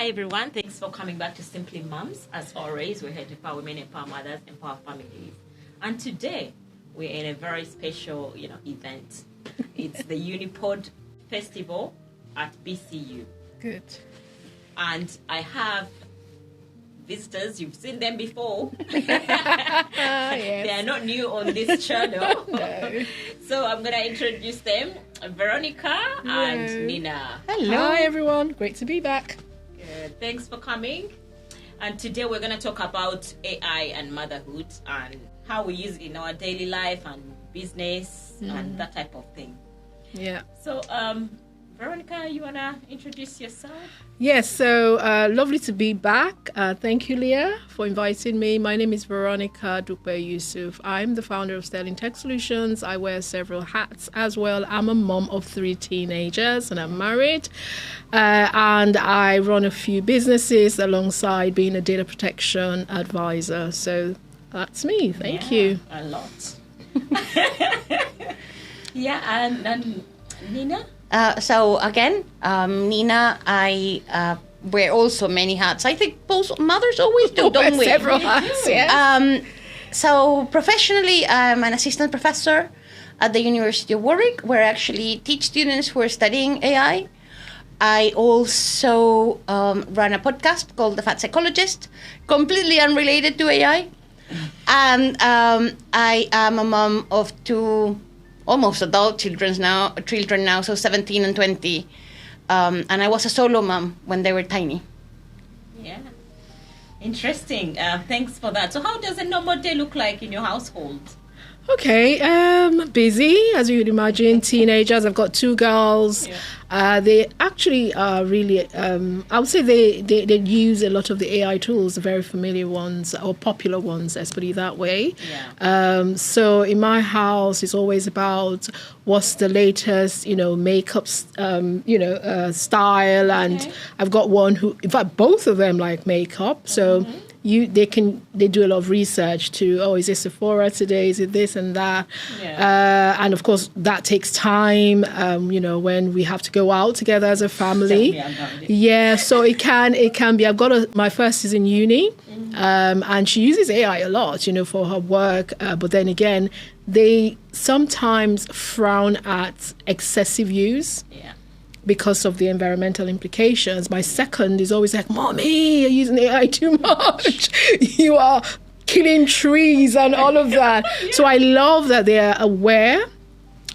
Hi everyone, thanks for coming back to Simply Mums. As always, we're here to empower women, empower mothers, empower families. And today, we're in a very special, event. It's the Unipod Festival at BCU. Good. And I have visitors, you've seen them before. Yes. They are not new on this channel. No. So I'm going to introduce them, Veronica and Nina. Hello. Hi, everyone. Great to be back. Good. Thanks for coming. And today we're going to talk about AI and motherhood and how we use it in our daily life and business and that type of thing. Yeah. So, Veronica, you want to introduce yourself? Yes, so lovely to be back. Thank you, Leah, for inviting me. My name is Veronica Dupe Yusuf. I'm the founder of Sterling Tech Solutions. I wear several hats as well. I'm a mom of 3 teenagers and I'm married. And I run a few businesses alongside being a data protection advisor. So that's me. Thank you. A lot. Yeah, and Nina? So again, Nina, I wear also many hats. I think most mothers always do, don't we? Several hats, yes. So professionally, I'm an assistant professor at the University of Warwick, where I actually teach students who are studying AI. I also run a podcast called The Fat Psychologist, completely unrelated to AI. And I am a mom of 2 almost adult children now, so 17 and 20. And I was a solo mom when they were tiny. Yeah. Interesting. Thanks for that. So how does a normal day look like in your household? Okay, busy, as you would imagine. Teenagers, I've got 2 girls. Yeah. They actually are really, I would say they use a lot of the AI tools, the very familiar ones or popular ones, let's put it that way. Yeah. So in my house, it's always about what's the latest, makeup, style. And I've got one who, in fact, both of them like makeup. So they do a lot of research to, is it Sephora today? Is it this and that? Yeah. And of course that takes time, when we have to go out together as a family. Yeah, so it can be, my first is in uni, and she uses AI a lot, for her work. But then again, they sometimes frown at excessive use. Yeah. Because of the environmental implications. My second is always like, Mommy, you're using AI too much. You are killing trees and all of that. Yeah. So I love that they are aware,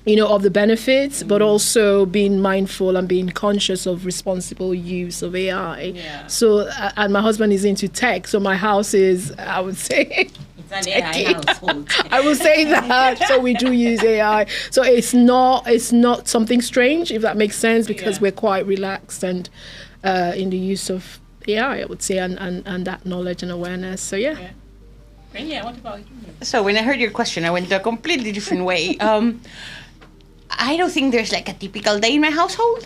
of the benefits, but also being mindful and being conscious of responsible use of AI. Yeah. So, and my husband is into tech, so my house is, I would say... It's an AI household. I will say that. So we do use AI. So it's not something strange, if that makes sense, because we're quite relaxed and in the use of AI, I would say, and that knowledge and awareness. So yeah. And yeah, what about you? So when I heard your question, I went to a completely different way. I don't think there's like a typical day in my household.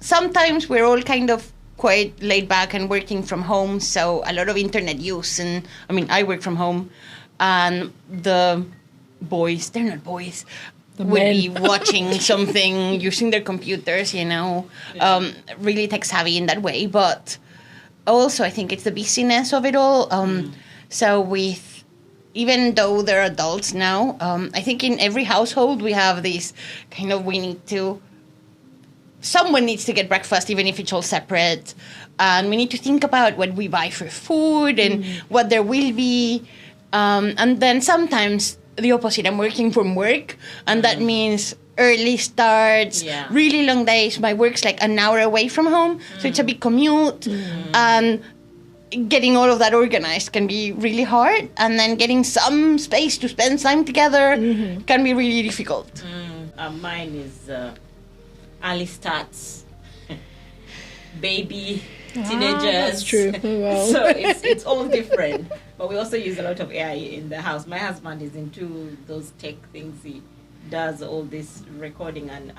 Sometimes we're all kind of quite laid back and working from home, so a lot of internet use, and I work from home, and the boys, they're not boys, would be watching something, using their computers, really tech savvy in that way. But also I think it's the busyness of it all. So even though they're adults now, I think in every household we have this kind of, someone needs to get breakfast, even if it's all separate. And we need to think about what we buy for food and what there will be. And then sometimes the opposite. I'm working from work, and that means early starts, really long days. My work's like an hour away from home, so it's a big commute. And getting all of that organized can be really hard. And then getting some space to spend time together can be really difficult. Mine is... early starts, baby, teenagers. That's true. Wow. So it's all different. But we also use a lot of AI in the house. My husband is into those tech things. He does all this recording and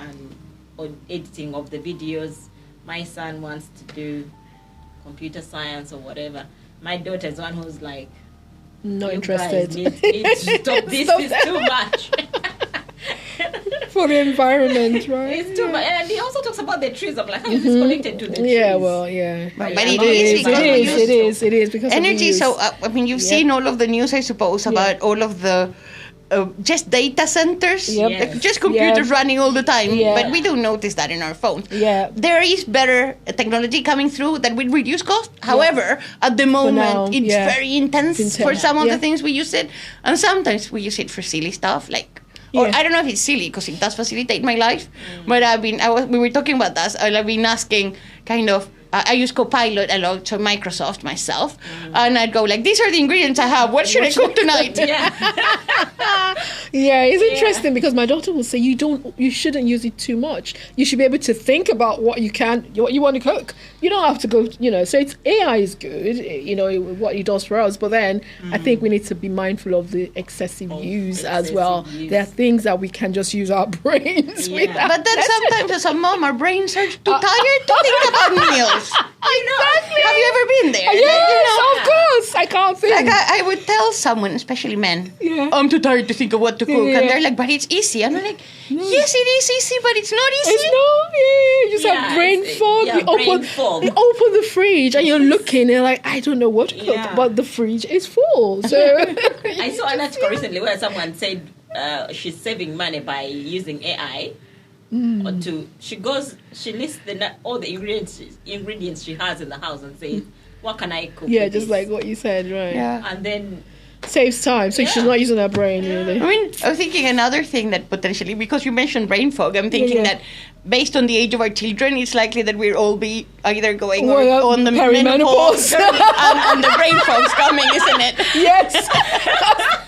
editing of the videos. My son wants to do computer science or whatever. My daughter's one who's like, not interested. Guys need to stop this. It's too much. for the environment, right? It's too much. And he also talks about the trees. I'm like, how is this connected to the trees? Yeah, well, yeah. But yeah, it is because energy. of the So I mean, you've seen all of the news, I suppose, about all of the just data centers, Yep. Yes. like just computers running all the time. Yeah. But we don't notice that in our phones. Yeah. There is better technology coming through that will reduce cost. However, at the moment, now, it's very intense It's for intense. some of Yeah. the things we use it, and sometimes we use it for silly stuff like. Or Yeah. I don't know if it's silly because it does facilitate my life, but we were talking about that. I've been asking kind of. I use Copilot a lot, so Microsoft myself, and I'd go like, "These are the ingredients I have. What should I cook tonight?" Yeah, it's interesting because my daughter will say you shouldn't use it too much. You should be able to think about what you want to cook. You don't have to go, so it's AI is good, what it does for us, but then I think we need to be mindful of the excessive use as well. Use. There are things that we can just use our brains without. But then sometimes as a mom, our brains are too tired to think about meals. Exactly. Have you ever been there? Yes, of course. I can't think. Like I would tell someone, especially men, Yeah. I'm too tired to think of what to cook. Yeah. And they're like, but it's easy. And I'm like, yes, it is easy, but it's not easy. It's not, you just have brain fog. You open the fridge and you're looking and like, I don't know what to cook, but the fridge is full. So I saw an article recently where someone said she's saving money by using AI. Or she lists all the ingredients she has in the house and says, what can I cook? yeah, with just this? like what you said, right? Yeah. And then Saves time, so she's not using her brain really. I mean, I'm thinking another thing that potentially, because you mentioned brain fog, I'm thinking that based on the age of our children, it's likely that we'll all be either going on the perimenopause. and the brain fog's coming, isn't it? Yes.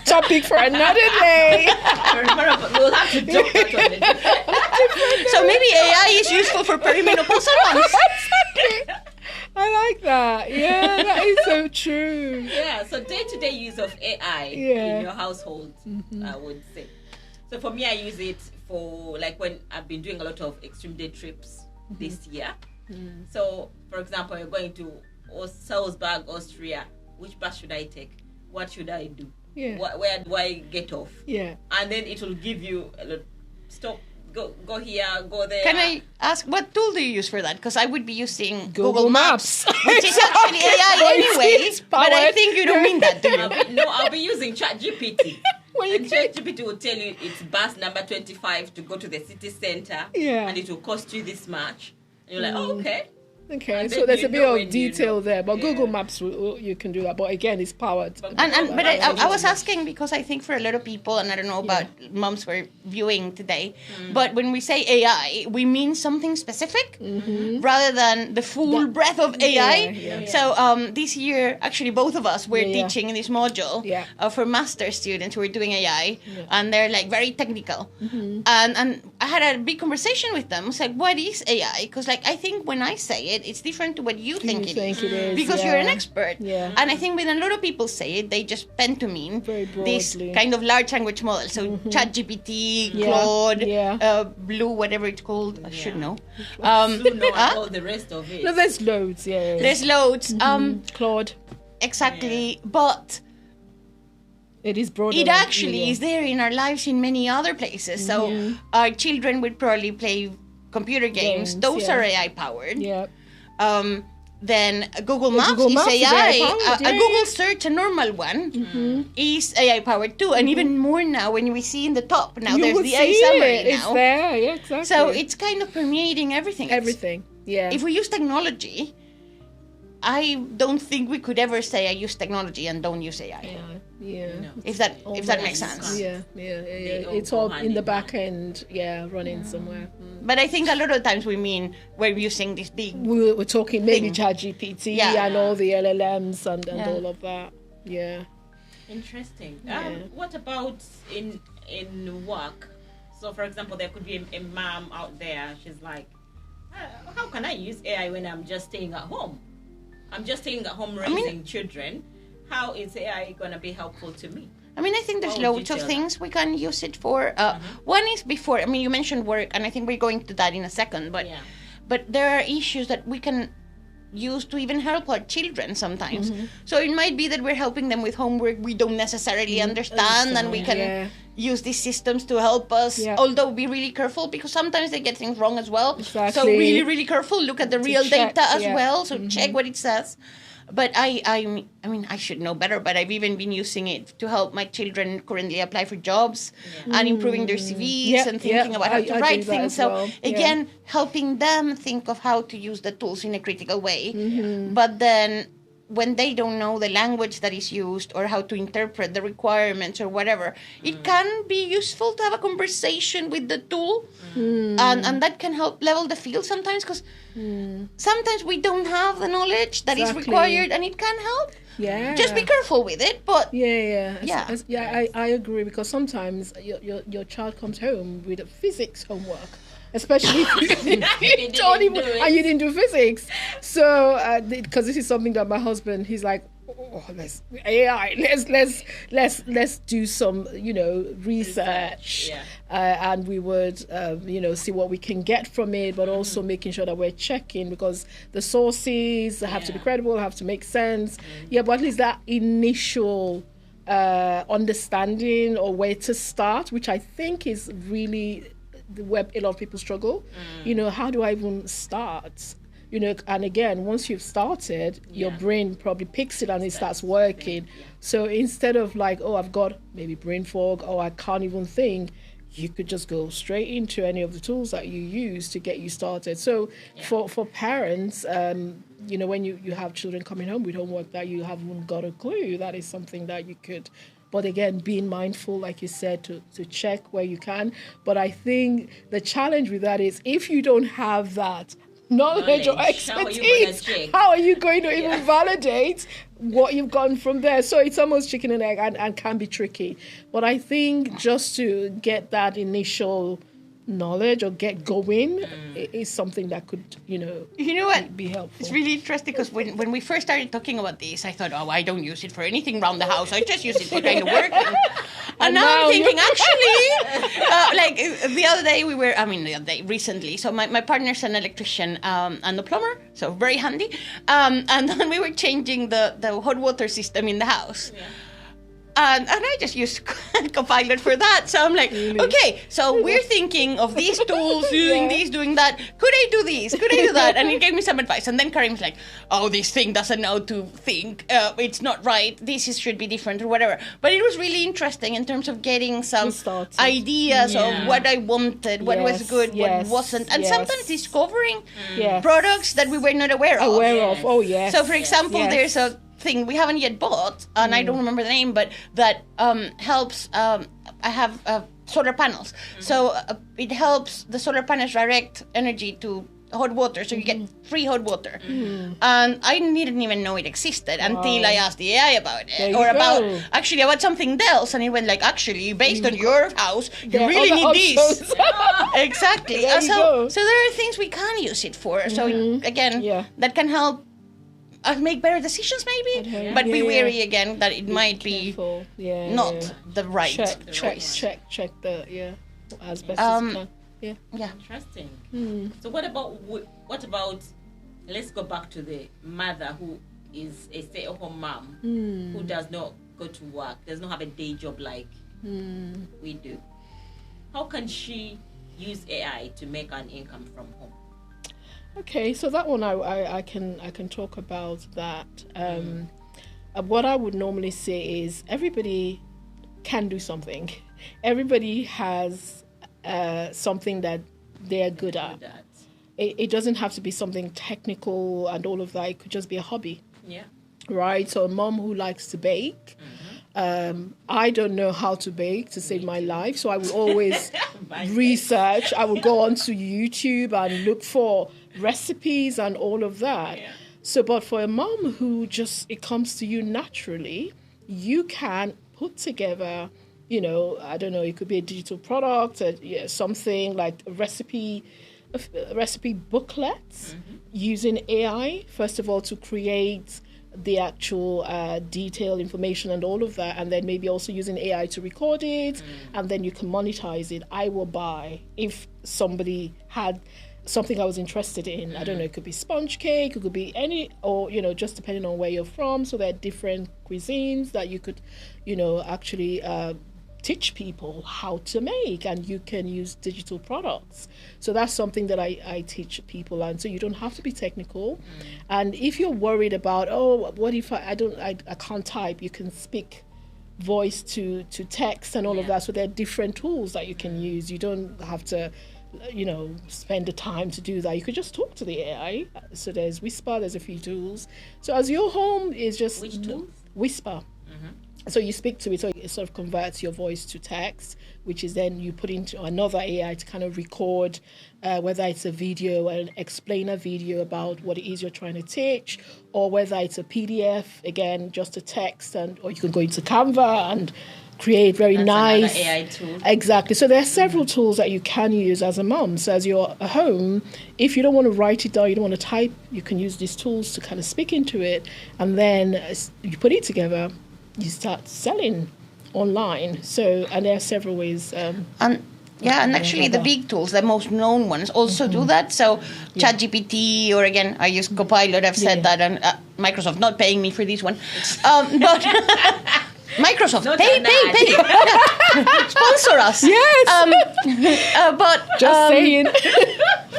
Topic for another day. We'll have to talk about it. So maybe AI is useful for perimenopausal moms. Exactly. I like that. Yeah, that is so true. Yeah, so day-to-day use of AI Yeah. in your household, I would say. So for me, I use it for like when I've been doing a lot of extreme day trips this year. So, for example, you're going to Salzburg, Austria. Which bus should I take? What should I do? Yeah. Where do I get off? Yeah. And then it will give you stop. Go here, go there. Can I ask, what tool do you use for that? Because I would be using Google Maps. which is actually AI anyway. But I think you don't mean that, do you? I'll be using ChatGPT. And ChatGPT will tell you it's bus number 25 to go to the city center. Yeah. And it will cost you this much. And you're like, oh, okay. Okay, And so then there's you a bit know of when detail there, but Yeah. Google Maps, you can do that. But again, it's powered. But I was asking because I think for a lot of people, and I don't know about moms who are viewing today, but when we say AI, we mean something specific rather than the full breadth of AI. Yeah. So this year, actually, both of us were teaching in this module Yeah. for master students who were doing AI, and they're like very technical. And I had a big conversation with them. I was like, what is AI? Because like I think when I say it, it's different to what you think it is. Because you're an expert. Yeah. And I think when a lot of people say it, they just tend to mean Very this broadly. kind of large language model. So ChatGPT, Claude, Blue, whatever it's called. I should know. All the rest of it. No, there's loads. Yeah. There's loads. Claude. Exactly. But It is broader. it actually is there in our lives in many other places. So our children would probably play computer games. Those are AI powered. Yeah. Then Google Maps Google is Maps is AI. AI-powered, A Google search, a normal one, is AI powered too, and even more now when we see in the top. Now there's the AI summary now. It's there. Yeah, exactly. So it's kind of permeating everything. everything. Yeah. If we use technology, I don't think we could ever say I use technology and don't use AI. Yeah. No. If that makes sense. Yeah. all It's go all hand in the in back end. Yeah, running somewhere. But I think a lot of times we mean we're using this big. We're talking maybe Thing. ChatGPT Yeah. and all the LLMs and all of that. Yeah. Interesting. Yeah. What about in work? So, for example, there could be a mom out there. She's like, how can I use AI when I'm just staying at home? I'm just staying at home raising children. How is AI going to be helpful to me? I mean, I think there's How would loads you of tell things we can use it for. One is before. I mean, you mentioned work, and I think we're going to that in a second. But there are issues that we can use to even help our children sometimes. So it might be that we're helping them with homework we don't necessarily understand, and we can use these systems to help us, although be really careful, because sometimes they get things wrong as well. Exactly. So really, really careful. Look at the real check, data as well. So check what it says. But I mean, I should know better, but I've even been using it to help my children currently apply for jobs and improving their CVs and thinking about how to write things. So again, helping them think of how to use the tools in a critical way. But then when they don't know the language that is used or how to interpret the requirements or whatever, it can be useful to have a conversation with the tool, and that can help level the field sometimes, because sometimes we don't have the knowledge that is required, and it can help. Just be careful with it. But I agree, because sometimes your child comes home with a physics homework, especially if you don't even, and you didn't do physics. So because this is something that my husband, he's like, let's do some research. And we would see what we can get from it, but also making sure that we're checking, because the sources have to be credible, have to make sense. But at least that initial understanding or where to start, which I think is really where a lot of people struggle. How do I even start? And again, once you've started, your brain probably picks it and it starts working. So instead of like, I've got maybe brain fog, I can't even think, you could just go straight into any of the tools that you use to get you started. So for parents, when you have children coming home with homework that you haven't got a clue, that is something that you could. But again, being mindful, like you said, to check where you can. But I think the challenge with that is, if you don't have that knowledge or expertise, how are you going to even validate what you've gotten from there? So it's almost chicken and egg, and can be tricky. But I think just to get that initial knowledge or get going is something that could, be helpful. It's really interesting, because when we first started talking about this, I thought, I don't use it for anything around the house. I just use it for kind of work. And now I'm thinking, actually, like the other day recently, so my partner's an electrician and a plumber, so very handy. And then we were changing the hot water system in the house. And I just used Copilot for that. So I'm like, okay, so we're thinking of these tools, doing this, doing that. Could I do this? Could I do that? And he gave me some advice. And then Karim's like, this thing doesn't know to think. It's not right. Should be different or whatever. But it was really interesting in terms of getting some ideas of what I wanted, what was good, what wasn't. And sometimes discovering products that we were not aware of. So for example, there's a thing we haven't yet bought, and I don't remember the name, but that helps. I have solar panels, so it helps the solar panels direct energy to hot water, so you get free hot water. And I didn't even know it existed until I asked the AI about it, or about something else, and it went like, actually, based on your house, you really need this. Exactly. So there are things we can use it for. So again, that can help make better decisions, maybe, but be wary again that it might be not the right choice. Check the as best as you can. Interesting. So what about? Let's go back to the mother who is a stay-at-home mom who does not go to work, does not have a day job like we do. How can she use AI to make an income from home? Okay, so that one I can talk about that. What I would normally say is everybody can do something. Everybody has something that they're good at. It doesn't have to be something technical and all of that. It could just be a hobby. Right? So a mom who likes to bake. I don't know how to bake to save my life, so I will always research. I will go onto YouTube and look for recipes and all of that. So, but for a mom who it comes to you naturally, you can put together, I don't know, it could be a digital product, something like a recipe booklets using AI, first of all, to create the actual detailed information and all of that, and then maybe also using AI to record it, and then you can monetize it. I will buy if somebody had something I was interested in. I don't know, it could be sponge cake, it could be any, or, just depending on where you're from. So there are different cuisines that you could, actually teach people how to make, and you can use digital products. So that's something that I teach people. And so you don't have to be technical. And if you're worried about, what if I can't type, you can speak voice to text and all of that. So there are different tools that you can use. You don't have to spend the time to do that. You could just talk to the AI. So there's Whisper, there's a few tools. So as your home is just which tools? Whisper. So you speak to it, so it sort of converts your voice to text, which is then you put into another AI to kind of record, whether it's a video, an explainer video about what it is you're trying to teach, or whether it's a PDF, again, just a text, or you can go into Canva and create very nice AI tool. Exactly. So there are several tools that you can use as a mom. So as you're at home, if you don't want to write it down, you don't want to type, you can use these tools to kind of speak into it, and then you put it together. You start selling online. So, and there are several ways. And actually the big tools, the most known ones, also do that. So ChatGPT, or again, I use Copilot. I've said that, and Microsoft not paying me for this one, but Microsoft, pay. Sponsor us. Yes. But just saying.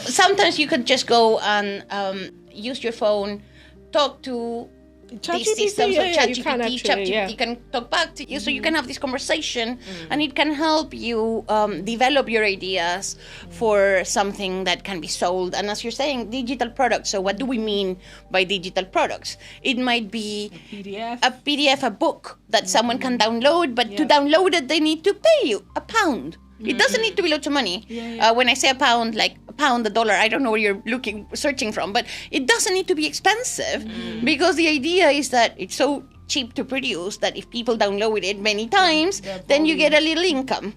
Sometimes you could just go and use your phone, talk to these systems, ChatGPT can talk back to you, so you can have this conversation, and it can help you develop your ideas for something that can be sold. And as you're saying, digital products. So what do we mean by digital products? It might be a PDF, a book that someone can download, but to download it, they need to pay you £1. It doesn't need to be lots of money. When I say £1, like £1, $1, I don't know where you're searching from, but it doesn't need to be expensive, because the idea is that it's so cheap to produce that if people download it many times, then you get a little income.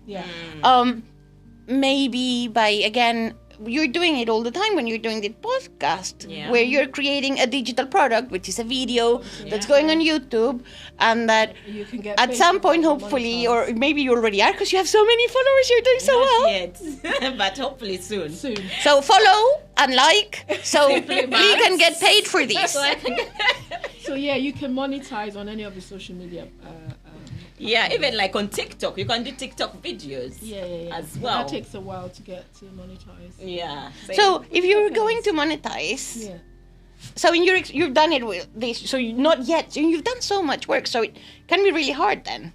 Maybe by, again, you're doing it all the time when you're doing the podcast, where you're creating a digital product, which is a video that's going on YouTube, and that you can get at some point, hopefully, or maybe you already are, because you have so many followers, you're doing so well. Yet. But hopefully soon. So follow and like, so we can get paid for this. So you can monetize on any of the social media. Even like on TikTok, you can do TikTok videos. As well. That takes a while to get to monetize. So if you're going to monetize, so you've done it with this, so not yet. So you've done so much work, so it can be really hard then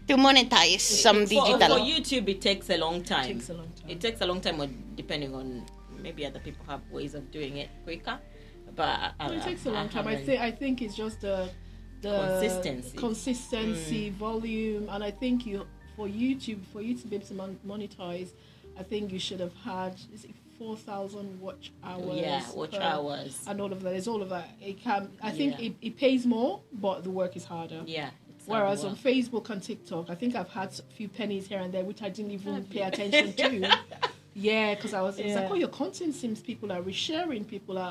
to monetize some digital. For YouTube, it takes a long time. It takes a long time, or depending on, maybe other people have ways of doing it quicker. But it takes a long time. I think it's just the consistency, volume, and I think for you to be able to monetize, I think you should have had 4,000 watch hours. Hours, and all of that. There's all of that. It can. I think it pays more, but the work is harder. Whereas on Facebook and TikTok, I think I've had a few pennies here and there, which I didn't even pay attention to. Because I was like, your content seems people are resharing,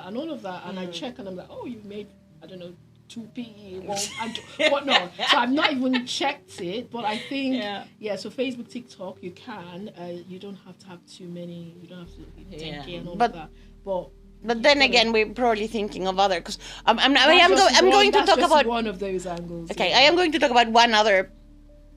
and all of that, and I check and I'm like, you've made, I don't know, 2p, whatnot. So I've not even checked it, but I think, so Facebook, TikTok, you can, you don't have to have too many, you don't have to 10k and all of that. But then again, we're probably thinking of other, because I'm going to talk about one of those angles. Okay, I am going to talk about one other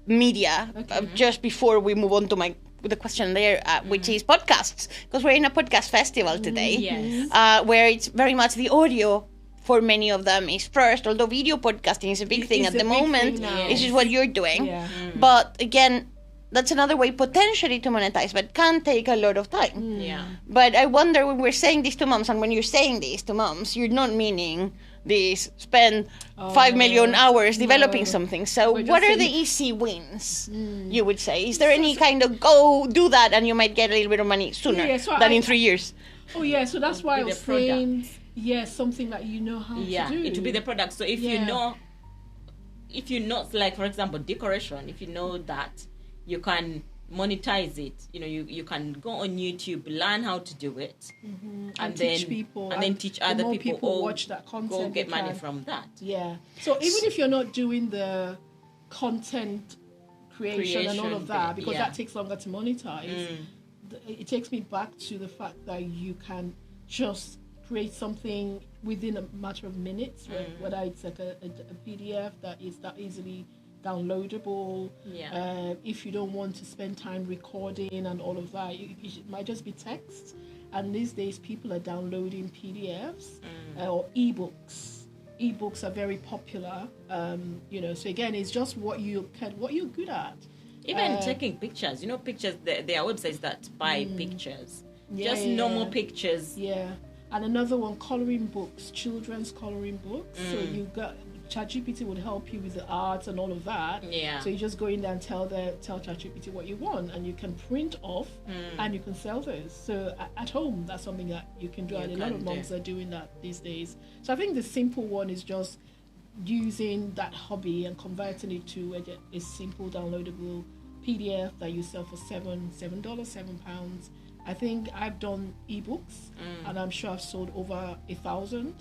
media just before we move on to the question there, which is podcasts, because we're in a podcast festival today, where it's very much the audio. For many of them is first, although video podcasting is a big thing at the moment. This is what you're doing. But again, that's another way potentially to monetize, but can take a lot of time. But I wonder, when we're saying this to moms, and when you're saying this to moms, you're not meaning this spend 5 million hours developing something. So what are the easy wins, you would say? Is there any kind of go do that and you might get a little bit of money sooner than in 3 years? So that's why I was saying... something that you know how to do. It will be the product. So if you know, like for example, decoration, if you know that you can monetize it, you can go on YouTube, learn how to do it, and then teach people, and then teach other people. Watch that content, go get money from that. So even if you're not doing the content creation and all of that, because that takes longer to monetize. it takes me back to the fact that you can just create something within a matter of minutes, whether it's like a PDF that is that easily downloadable. If you don't want to spend time recording and all of that, it might just be text. And these days, people are downloading PDFs or ebooks. Ebooks are very popular. So again, it's just what you're good at. Even taking pictures. Pictures. There are websites that buy pictures. Normal pictures. Yeah. And another one, coloring books, children's coloring books. So you got ChatGPT would help you with the art and all of that. So you just go in there and tell ChatGPT what you want, and you can print off and you can sell those. So at home, that's something that you can do, and a lot of moms are doing that these days. So I think the simple one is just using that hobby and converting it to a simple downloadable PDF that you sell for £7. I think I've done ebooks, and I'm sure I've sold over 1,000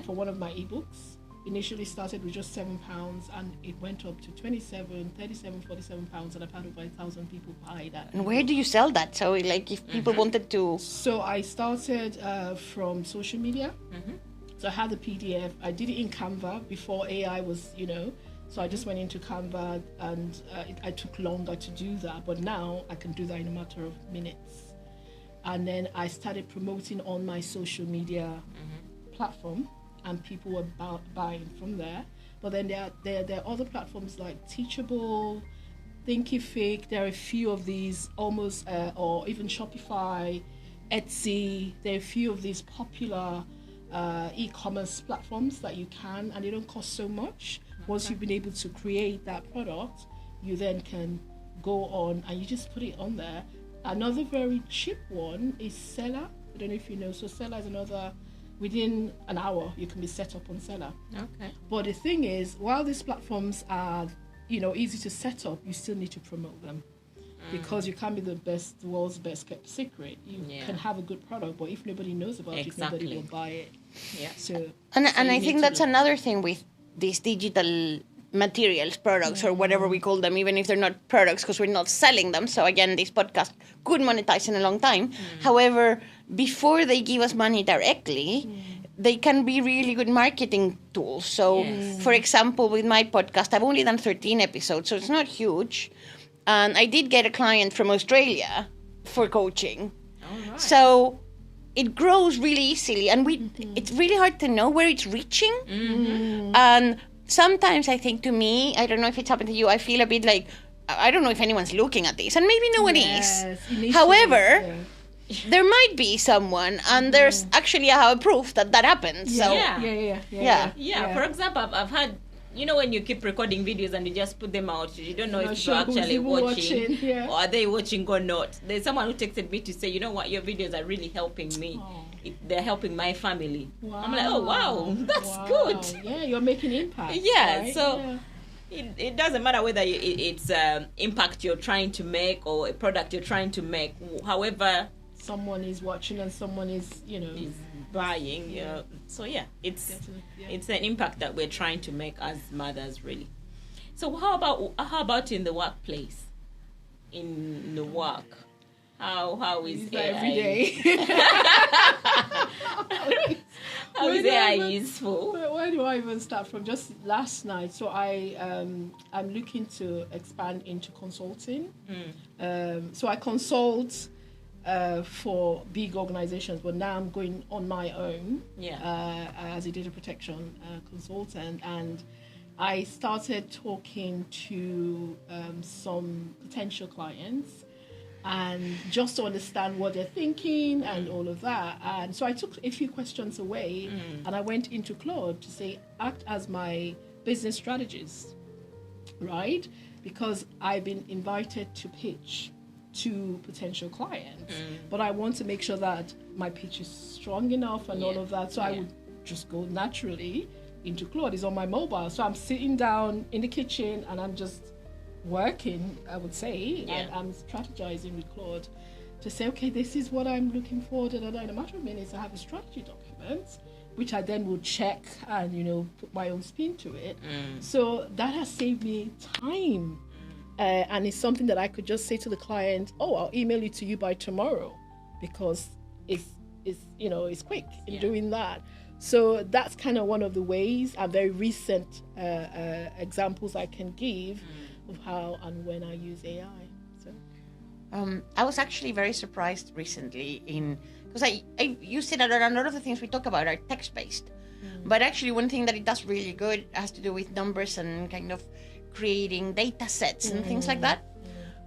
for one of my ebooks. Initially started with just £7, and it went up to 27, 37, 47 pounds, and I've had over 1,000 people buy that. And where do you sell that? So, like, if people wanted to... So I started from social media. So I had the PDF. I did it in Canva before AI was, So I just went into Canva, and I took longer to do that. But now I can do that in a matter of minutes. And then I started promoting on my social media platform, and people were buying from there. But then there are other platforms like Teachable, Thinkific. There are a few of these almost, or even Shopify, Etsy. There are a few of these popular e-commerce platforms that you can, and they don't cost so much. Once you've been able to create that product, you then can go on and you just put it on there. Another very cheap one is Seller. I don't know if you know. So Seller is another, within an hour, you can be set up on Seller. Okay. But the thing is, while these platforms are, easy to set up, you still need to promote them. Because you can't be the world's best kept secret. You can have a good product, but if nobody knows about it, nobody will buy it. Yeah. So I think that's another thing with these digital materials, products, or whatever we call them, even if they're not products, because we're not selling them. So again, this podcast could monetize in a long time. However, before they give us money directly, they can be really good marketing tools. So, for example, with my podcast, I've only done 13 episodes, so it's not huge. And I did get a client from Australia for coaching. Right. So it grows really easily, and it's really hard to know where it's reaching. And sometimes I think, to me, I don't know if it's happened to you, I feel a bit like, I don't know if anyone's looking at this, and maybe no one is. However, there might be someone, and there's actually a proof that happens. So Yeah. For example, I've had, when you keep recording videos and you just put them out, you don't know if people are actually watching or are they watching or not. There's someone who texted me to say, you know what, your videos are really helping me. They're helping my family. Wow. I'm like, oh, wow, that's good. Yeah, you're making impact. Yeah, right? so it doesn't matter whether it's impact you're trying to make or a product you're trying to make. However, someone is watching and someone is, is buying. So it's an impact that we're trying to make as mothers, really. So how about in the workplace? In the work, how is AI? Every day. How is AI useful? Where do I even start from? Just last night, so I'm looking to expand into consulting. So I consult for big organizations, but now I'm going on my own as a data protection consultant, and I started talking to some potential clients, and just to understand what they're thinking and all of that. And so I took a few questions away, and I went into Claude to say, act as my business strategist, right? Because I've been invited to pitch to potential clients, but I want to make sure that my pitch is strong enough and all of that. So I would just go naturally into Claude. It's on my mobile, so I'm sitting down in the kitchen and I'm just working, I would say, and I'm strategizing with Claude to say, okay, this is what I'm looking for. In a matter of minutes, I have a strategy document, which I then will check and put my own spin to it. So that has saved me time. and it's something that I could just say to the client, oh, I'll email it to you by tomorrow, because it's quick in doing that. So that's kind of one of the ways, and very recent examples I can give of how and when I use AI. So I was actually very surprised recently because I use it a lot of the things we talk about are text-based. But actually one thing that it does really good has to do with numbers and kind of creating data sets and things like that.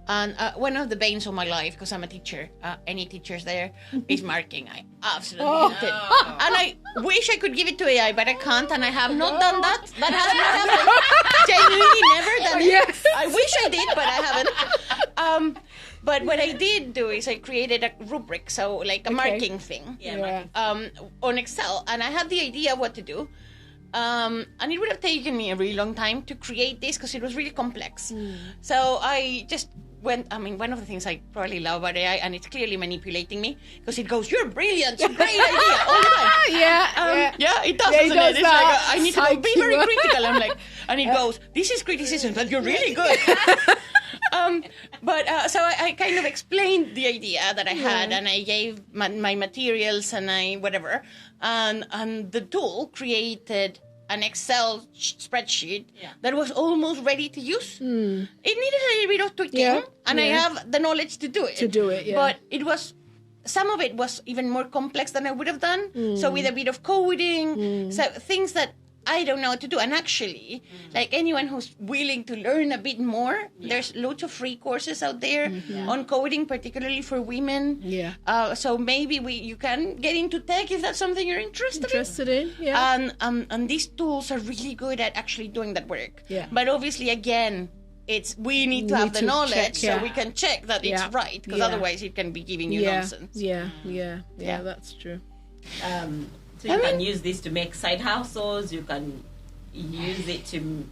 And one of the banes of my life, because I'm a teacher, any teachers there, is marking. I absolutely hate it. And I wish I could give it to AI, but I can't, and I have not done that. That has not happened. Genuinely never done it. Yes. I wish I did, but I haven't. But what I did do is I created a rubric, so like a marking thing, on Excel, and I had the idea of what to do. And it would have taken me a really long time to create this because it was really complex. So I just went, one of the things I probably love about AI, and it's clearly manipulating me, because it goes, you're brilliant, great idea, all the time. It does, doesn't it? It's like, I need to be very critical. I'm like, and it goes, this is criticism, but you're really good. So I kind of explained the idea that I had, and I gave my materials and and the tool created an Excel spreadsheet that was almost ready to use. It needed a little bit of tweaking, and I have the knowledge to do it. But some of it was even more complex than I would have done. So with a bit of coding, so things that I don't know what to do. And actually, like anyone who's willing to learn a bit more, there's loads of free courses out there on coding, particularly for women. So maybe you can get into tech if that's something you're interested in. And these tools are really good at actually doing that work. But obviously, again, we need to have the knowledge so we can check that it's right, because otherwise it can be giving you nonsense. That's true. So you can use this to make side hustles. You can use it to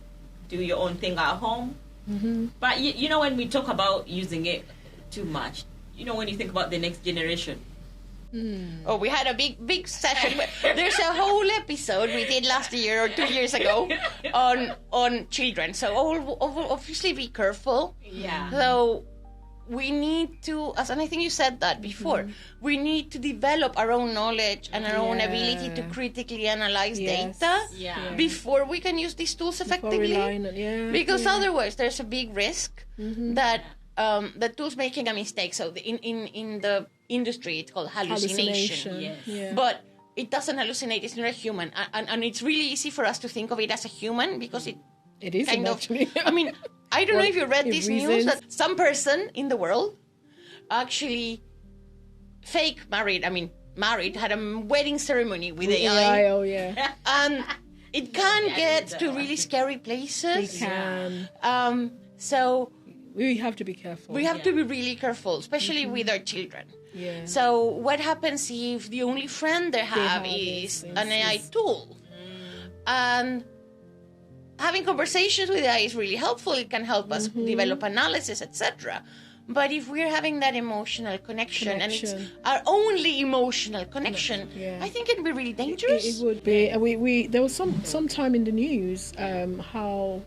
do your own thing at home. But you know, when we talk about using it too much, you know, when you think about the next generation. Oh, we had a big session. There's a whole episode we did last year or 2 years ago on children. So obviously be careful. So we need to, and I think you said that before, we need to develop our own knowledge and our own ability to critically analyze data before we can use these tools effectively. Because otherwise there's a big risk that the tool's making a mistake. So in the industry it's called hallucination. But it doesn't hallucinate, it's not a human. And it's really easy for us to think of it as a human, because it is kind of, I don't know if you read this news that some person in the world actually married, had a wedding ceremony with AI. And it can get to really scary places. It can. So we have to be careful. We have to be really careful, especially with our children. So what happens if the only friend they have is an AI tool? And having conversations with AI is really helpful. It can help us develop analysis, etc. But if we're having that emotional connection and it's our only emotional connection, I think it would be really dangerous. It would be. There was some time in the news how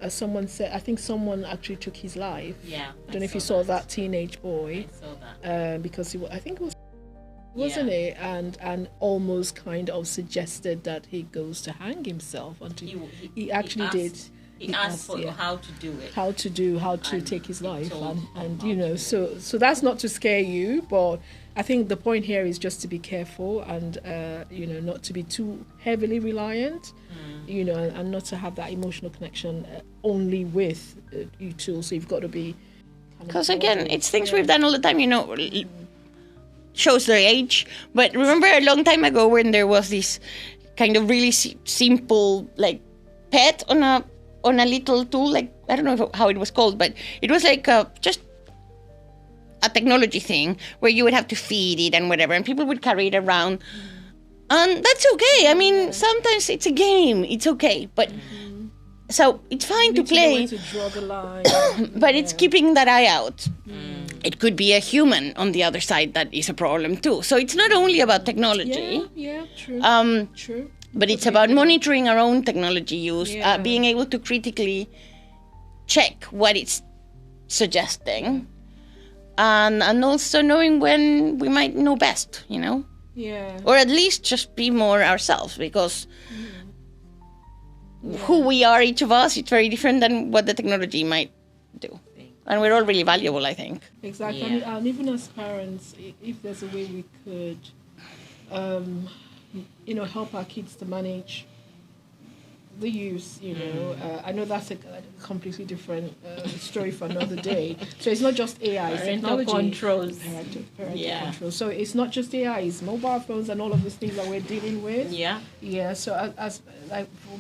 someone said, I think someone actually took his life. I don't know if you saw that teenage boy. I saw that. Because I think it was, wasn't it? And almost kind of suggested that he goes to hang himself until he actually did. He asked for how to do it. How to take his life. And you know, so that's not to scare you, but I think the point here is just to be careful and, not to be too heavily reliant, and not to have that emotional connection only with you tools. So you've got to be... Because again, it's things we've done all the time, shows their age. But remember a long time ago when there was this kind of really simple, like, pet on a little tool, like, I don't know how it was called, but it was like just a technology thing where you would have to feed it and whatever, and people would carry it around. And that's okay. Sometimes it's a game. It's okay. But so it's fine to play. To draw the line. But it's keeping that eye out. It could be a human on the other side that is a problem too. So it's not only about technology. True. True. But it's about monitoring our own technology use, being able to critically check what it's suggesting, and also knowing when we might know best, Yeah. or at least just be more ourselves, because who we are, each of us, it's very different than what the technology might do. And we're all really valuable, I think. Exactly. Yeah. And even as parents, if there's a way we could, help our kids to manage the use, I know that's a completely different story for another day. So it's not just AI, it's Parental technology. controls. Parental Yeah. control. So it's not just AI, it's mobile phones and all of these things that we're dealing with. Yeah. Yeah. So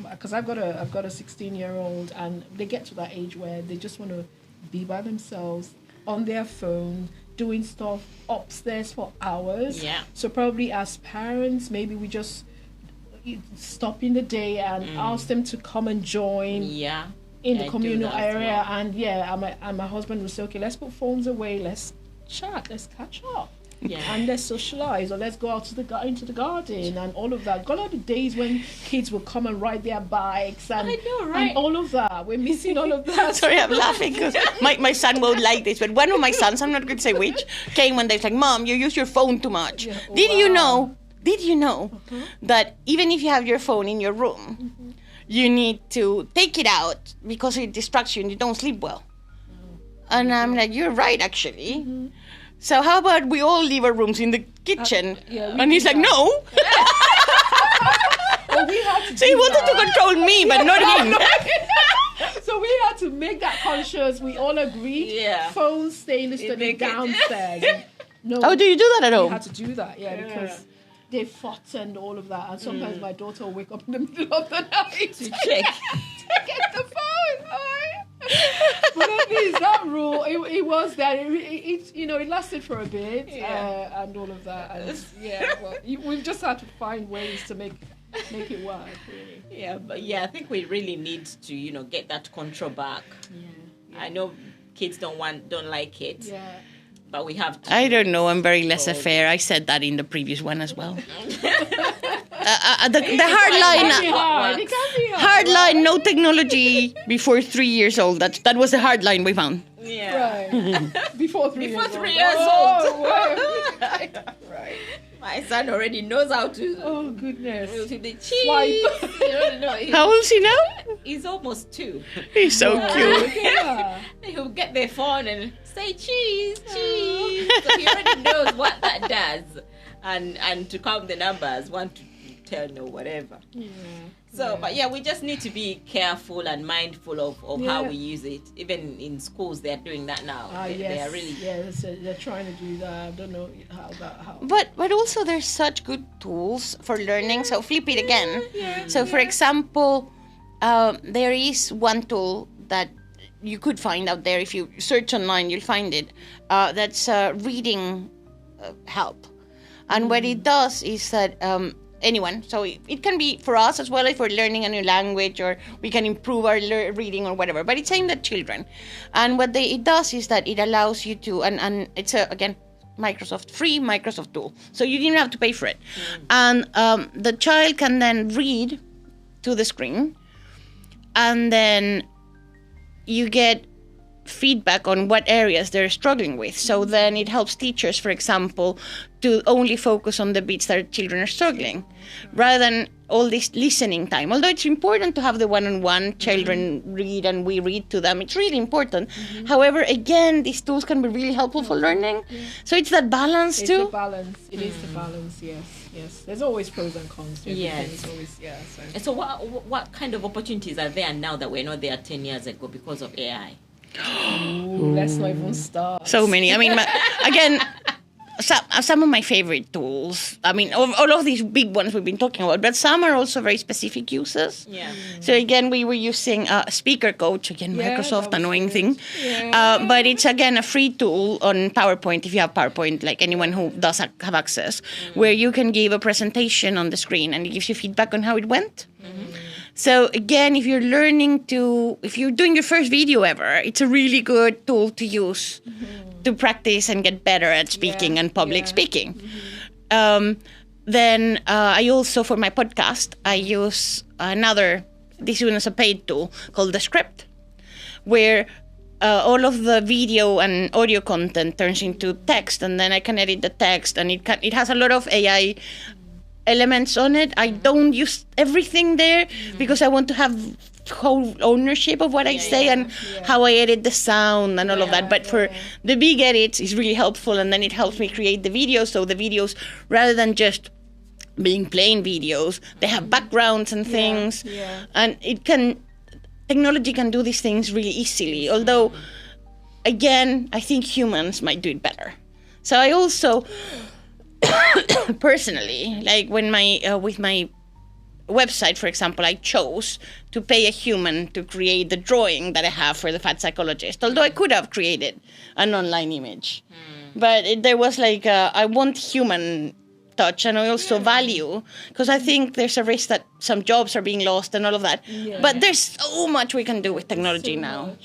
because I've got a 16-year-old, and they get to that age where they just want to be by themselves on their phone, doing stuff upstairs for hours. Yeah. So probably as parents, maybe we just stop in the day and ask them to come and join in the communal area. And and my husband will say, okay, let's put phones away, let's chat, let's catch up. Yeah. And let's socialize, or let's go out to into the garden and all of that. Gone are the days when kids will come and ride their bikes and, I know, right? and all of that. We're missing all of that. Sorry, I'm laughing because my son won't like this, but one of my sons, I'm not going to say which, came one day, like, Mom, you use your phone too much. Yeah. Did you know Uh-huh. that even if you have your phone in your room, you need to take it out because it distracts you and you don't sleep well? And I'm like, you're right, actually. So how about we all leave our rooms in the kitchen? And he's like, no. Well, we had to So he wanted to control me, but not him. So we had to make that conscious. We all agreed. Yeah. Phones stay listed make it- downstairs. No. Oh, do you do that at We home? had to do that, because they fought and all of that. And sometimes my daughter will wake up in the middle of the night To check. to get the phone. But at least that rule, it was that it lasted for a bit, and all of that. And well, we've just had to find ways to make it work, really. Yeah, but I think we really need to, get that control back. Yeah. I know kids don't like it, Yeah. but we have to. I don't know. I'm very laissez-faire. I said that in the previous one as well. The hard line. It can be hard. Hard line, no technology before 3 years old. That was the hard line we found. Yeah. Right. Before 3 years old. 3 years old. Right. My son already knows how to. Oh, goodness. To the cheese. Swipe. How old is he now? He's almost 2. He's so cute. Yeah. He'll get their phone and say cheese. So he already knows what that does, and to count the numbers, 1 to 10 or whatever. Yeah. So, but we just need to be careful and mindful of how we use it. Even in schools, they're doing that now. They are really. Yes, they're trying to do that. I don't know how. But also there's such good tools for learning. So flip it again. So for example, there is one tool that you could find out there. If you search online, you'll find it. That's reading help. And what it does is that anyone, so it can be for us as well if we're learning a new language, or we can improve our reading or whatever, but it's aimed at children. And what it does is that it allows you to, and it's again free Microsoft tool, so you didn't have to pay for it. And the child can then read to the screen, and then you get feedback on what areas they're struggling with. So then it helps teachers, for example, to only focus on the bits that children are struggling, rather than all this listening time. Although it's important to have the one-on-one, children read and we read to them, it's really important. However, again, these tools can be really helpful for learning. So it's that balance too. It's the balance. It is the balance. Yes. There's always pros and cons to everything. Yes. It's always, And so what kind of opportunities are there now that were not there 10 years ago because of AI? Ooh, let's not even start. So many. I mean, again, some of my favorite tools. I mean, all of these big ones we've been talking about, but some are also very specific uses. Yeah. So again, we were using Speaker Coach, again, Yeah, Microsoft, that was annoying good. thing. Yeah. But it's, again, a free tool on PowerPoint, if you have PowerPoint, like anyone who does have access, where you can give a presentation on the screen and it gives you feedback on how it went. So again, if you're if you're doing your first video ever, it's a really good tool to use to practice and get better at speaking and public speaking. Then I also, for my podcast, I use this one is a paid tool called The Script, where all of the video and audio content turns into text, and then I can edit the text, and it has a lot of AI elements on it. I don't use everything there because I want to have whole ownership of what I say and how I edit the sound and all of that. But for the big edits, it's really helpful, and then it helps me create the videos. So the videos, rather than just being plain videos, they have backgrounds and things, and technology can do these things really easily. Although, again, I think humans might do it better. So I also personally, like when with my website, for example, I chose to pay a human to create the drawing that I have for the fat psychologist, although I could have created an online image. But there was like I want human touch, and I also value, because I think there's a risk that some jobs are being lost and all of that. But there's so much we can do with technology now.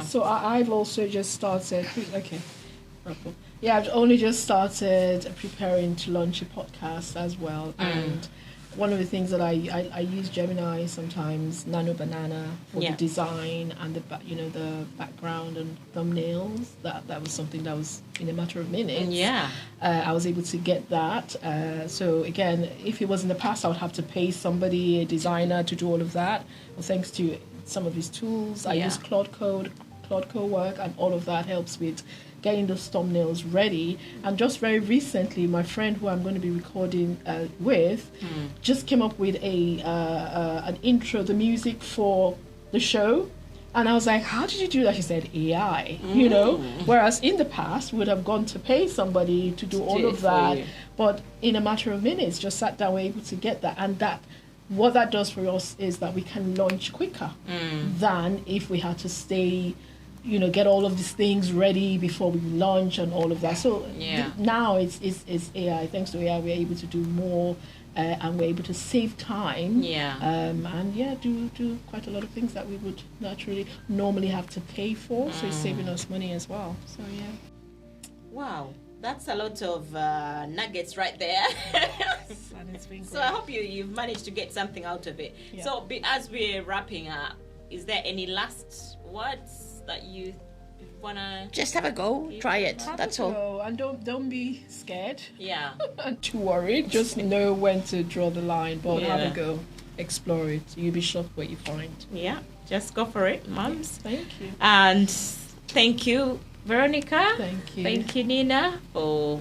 So I've also just started I've only just started preparing to launch a podcast as well. And one of the things that I use Gemini sometimes, Nano Banana, for the design and the background and thumbnails. That was something that was in a matter of minutes. I was able to get that. So again, if it was in the past, I would have to pay somebody, a designer, to do all of that. Well, thanks to some of these tools, I use Claude Cowork, and all of that helps with getting those thumbnails ready. And just very recently, my friend who I'm going to be recording with just came up with an intro, the music for the show. And I was like, how did you do that? She said, AI, whereas in the past, we would have gone to pay somebody to do all of that. But in a matter of minutes, just sat down, we're able to get that. And what that does for us is that we can launch quicker than if we had to stay, get all of these things ready before we launch and all of that. So now it's AI. Thanks to AI, we're able to do more, and we're able to save time. Do quite a lot of things that we would normally have to pay for. So it's saving us money as well. So Wow, that's a lot of nuggets right there. So I hope you've managed to get something out of it. So as we're wrapping up, is there any last words that you wanna just have a go, try it? That's all. And don't be scared. And too worried. Just know when to draw the line, but have a go, explore it. You'll be shocked what you find. Just go for it, mums. Thank you. And thank you, Veronica. Thank you. Thank you, Nina, for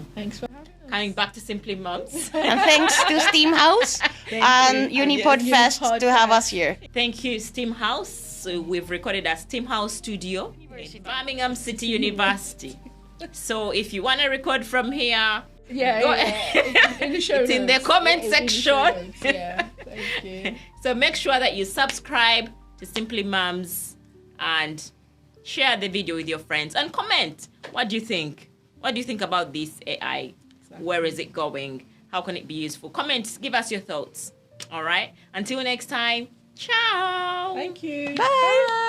coming back to Simply Mums. And thanks to Steam House and Unipod Fest to have us here. Thank you, Steam House. So we've recorded at Steam House Studio in Birmingham City University. So if you want to record from here, in the show it's in the comment section. Thank you. So make sure that you subscribe to Simply Mums and share the video with your friends and comment. What do you think? What do you think about this AI? Exactly. Where is it going? How can it be useful? Comment, give us your thoughts. All right. Until next time. Ciao. Thank you. Bye.